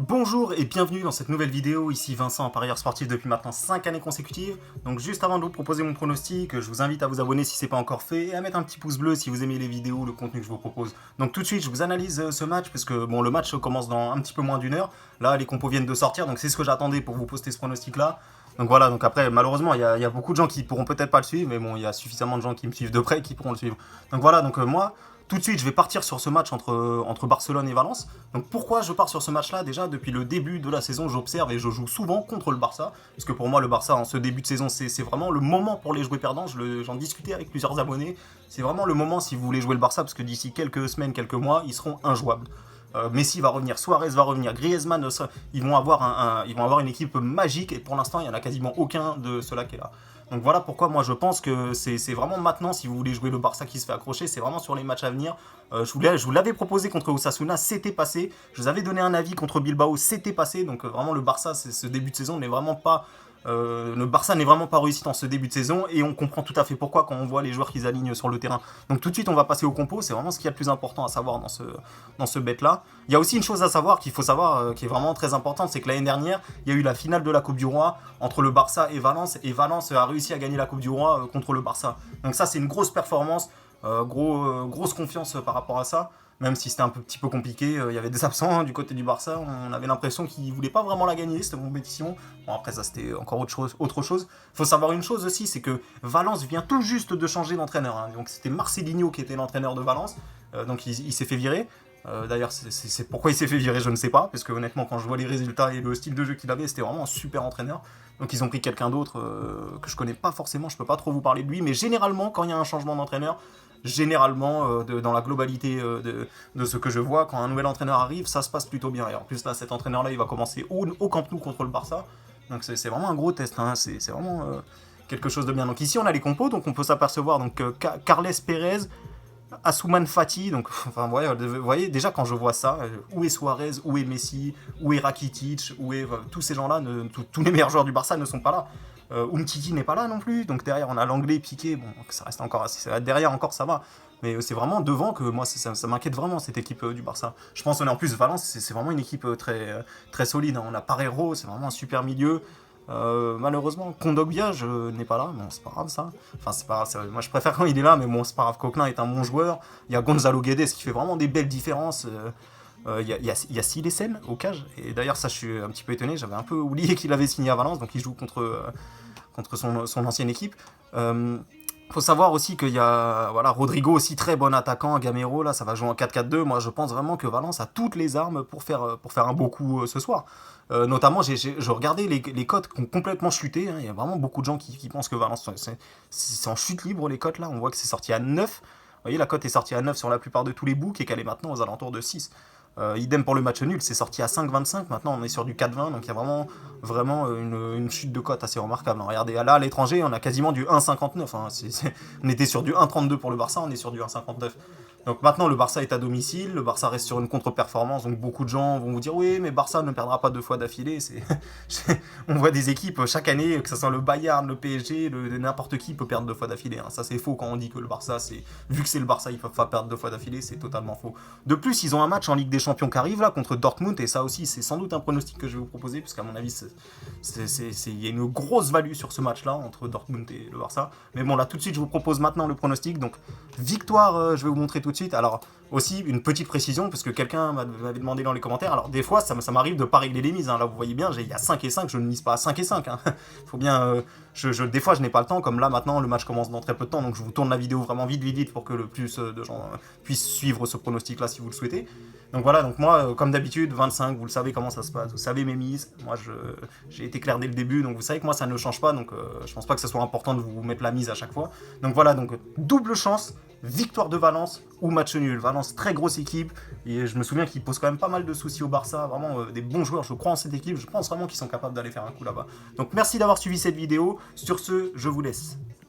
Bonjour et bienvenue dans cette nouvelle vidéo, ici Vincent, parieur sportif depuis maintenant 5 années consécutives. Donc juste avant de vous proposer mon pronostic, je vous invite à vous abonner si ce n'est pas encore fait et à mettre un petit pouce bleu si vous aimez les vidéos, le contenu que je vous propose. Donc tout de suite je vous analyse ce match parce que bon, le match commence dans un petit peu moins d'une heure. Là les compos viennent de sortir donc c'est ce que j'attendais pour vous poster ce pronostic là. Donc voilà, donc après malheureusement il y a beaucoup de gens qui pourront peut-être pas le suivre, mais bon il y a suffisamment de gens qui me suivent de près qui pourront le suivre. Donc voilà, donc moi tout de suite, je vais partir sur ce match entre Barcelone et Valence. Donc pourquoi je pars sur ce match-là? Déjà, depuis le début de la saison, j'observe et je joue souvent contre le Barça. Parce que pour moi, le Barça, en ce début de saison, c'est vraiment le moment pour les jouer perdants. J'en discutais avec plusieurs abonnés. C'est vraiment le moment si vous voulez jouer le Barça, parce que d'ici quelques semaines, quelques mois, ils seront injouables. Messi va revenir, Suarez va revenir, Griezmann, ils vont avoir une équipe magique et pour l'instant il n'y en a quasiment aucun de ceux-là qui est là. Donc voilà pourquoi moi je pense que c'est vraiment maintenant, si vous voulez jouer le Barça qui se fait accrocher, c'est vraiment sur les matchs à venir. Je vous l'avais proposé contre Osasuna, c'était passé. Je vous avais donné un avis contre Bilbao, c'était passé. Donc vraiment le Barça, ce début de saison n'est vraiment pas... le Barça n'est vraiment pas réussi dans ce début de saison et on comprend tout à fait pourquoi quand on voit les joueurs qu'ils alignent sur le terrain. Donc tout de suite on va passer au compo, c'est vraiment ce qu'il y a de plus important à savoir dans ce bet là. Il y a aussi une chose à savoir qu'il faut savoir qui est vraiment très importante, c'est que l'année dernière il y a eu la finale de la Coupe du Roi entre le Barça et Valence a réussi à gagner la Coupe du Roi contre le Barça. Donc ça c'est une grosse performance, grosse confiance par rapport à ça. Même si c'était un petit peu compliqué, il y avait des absents du côté du Barça, on avait l'impression qu'ils ne voulaient pas vraiment la gagner, cette compétition. Bon, après, ça, c'était encore autre chose. Il faut savoir une chose aussi, c'est que Valence vient tout juste de changer d'entraîneur. Hein. Donc, c'était Marcelinho qui était l'entraîneur de Valence. Donc, il s'est fait virer. D'ailleurs, c'est pourquoi il s'est fait virer, je ne sais pas. Parce que, honnêtement, quand je vois les résultats et le style de jeu qu'il avait, c'était vraiment un super entraîneur. Donc, ils ont pris quelqu'un d'autre que je connais pas forcément, je peux pas trop vous parler de lui. Mais généralement, quand il y a un changement d'entraîneur, généralement, dans la globalité de ce que je vois, quand un nouvel entraîneur arrive, ça se passe plutôt bien. Et en plus, là, cet entraîneur-là, il va commencer au Camp Nou contre le Barça. Donc, c'est vraiment un gros test. Hein. C'est vraiment quelque chose de bien. Donc, ici, on a les compos. Donc, on peut s'apercevoir. Donc, Carles Pérez, Asuman Fati. Donc, enfin, vous voyez, déjà, quand je vois ça, où est Suarez, où est Messi, où est Rakitic, où est tous ces gens-là, tous les meilleurs joueurs du Barça ne sont pas là. Umtiti n'est pas là non plus, donc derrière on a l'anglais Piqué, bon ça reste encore assez, derrière encore ça va, mais c'est vraiment devant que moi ça m'inquiète vraiment cette équipe du Barça. Je pense qu'on est en plus Valence, c'est vraiment une équipe très solide, hein. On a Parejo, c'est vraiment un super milieu. Malheureusement, Kondogbia n'est pas là, bon c'est pas grave ça. Enfin c'est pas grave, moi je préfère quand il est là, mais bon c'est pas grave, Coquelin est un bon joueur. Il y a Gonzalo Guedes qui fait vraiment des belles différences. Il y a Silesen au cage, et d'ailleurs ça je suis un petit peu étonné, j'avais un peu oublié qu'il avait signé à Valence, donc il joue contre son ancienne équipe. Faut savoir aussi qu'il y a Rodrigo aussi très bon attaquant, Gamero là ça va jouer en 4-4-2. Moi je pense vraiment que Valence a toutes les armes pour faire un beau coup ce soir. Notamment je regardais les cotes qui ont complètement chuté, hein. Il y a vraiment beaucoup de gens qui pensent que Valence c'est en chute libre les cotes là, on voit que c'est sorti à 9. Vous voyez la cote est sortie à 9 sur la plupart de tous les books et qu'elle est maintenant aux alentours de 6. Idem pour le match nul, c'est sorti à 5,25, maintenant on est sur du 4,20, donc il y a vraiment une chute de cote assez remarquable. Regardez, là à l'étranger, on a quasiment du 1,59. Hein. On était sur du 1,32 pour le Barça, on est sur du 1,59. Donc maintenant le Barça est à domicile, le Barça reste sur une contre-performance, donc beaucoup de gens vont vous dire oui mais Barça ne perdra pas 2 fois d'affilée. On voit des équipes chaque année, que ce soit le Bayern, le PSG, n'importe qui peut perdre 2 fois d'affilée. Hein. Ça c'est faux quand on dit que le Barça, vu que c'est le Barça, ils peuvent pas perdre 2 fois d'affilée, c'est totalement faux. De plus, ils ont un match en Ligue des Champions qui arrive là contre Dortmund, et ça aussi c'est sans doute un pronostic que je vais vous proposer, puisqu'à mon avis il y a une grosse value sur ce match là entre Dortmund et le Barça. Mais bon là tout de suite je vous propose maintenant le pronostic. Donc victoire, je vais vous montrer tout de suite. Alors aussi une petite précision, parce que quelqu'un m'avait demandé dans les commentaires. Alors des fois ça m'arrive de pas régler les mises, hein. Là vous voyez bien, il y a 5 et 5, je ne mise pas à 5 et 5, hein. Faut bien, des fois je n'ai pas le temps, comme là maintenant le match commence dans très peu de temps, donc je vous tourne la vidéo vraiment vite pour que le plus de gens puissent suivre ce pronostic là si vous le souhaitez. Donc voilà, donc moi comme d'habitude 25, vous le savez comment ça se passe, vous savez mes mises, moi j'ai été clair dès le début, donc vous savez que moi ça ne change pas, donc je pense pas que ce soit important de vous mettre la mise à chaque fois. Donc voilà, donc double chance, victoire de Valence ou match nul. Valence, très grosse équipe, et je me souviens qu'ils posent quand même pas mal de soucis au Barça, vraiment des bons joueurs, je crois en cette équipe, je pense vraiment qu'ils sont capables d'aller faire un coup là-bas. Donc merci d'avoir suivi cette vidéo, sur ce, je vous laisse.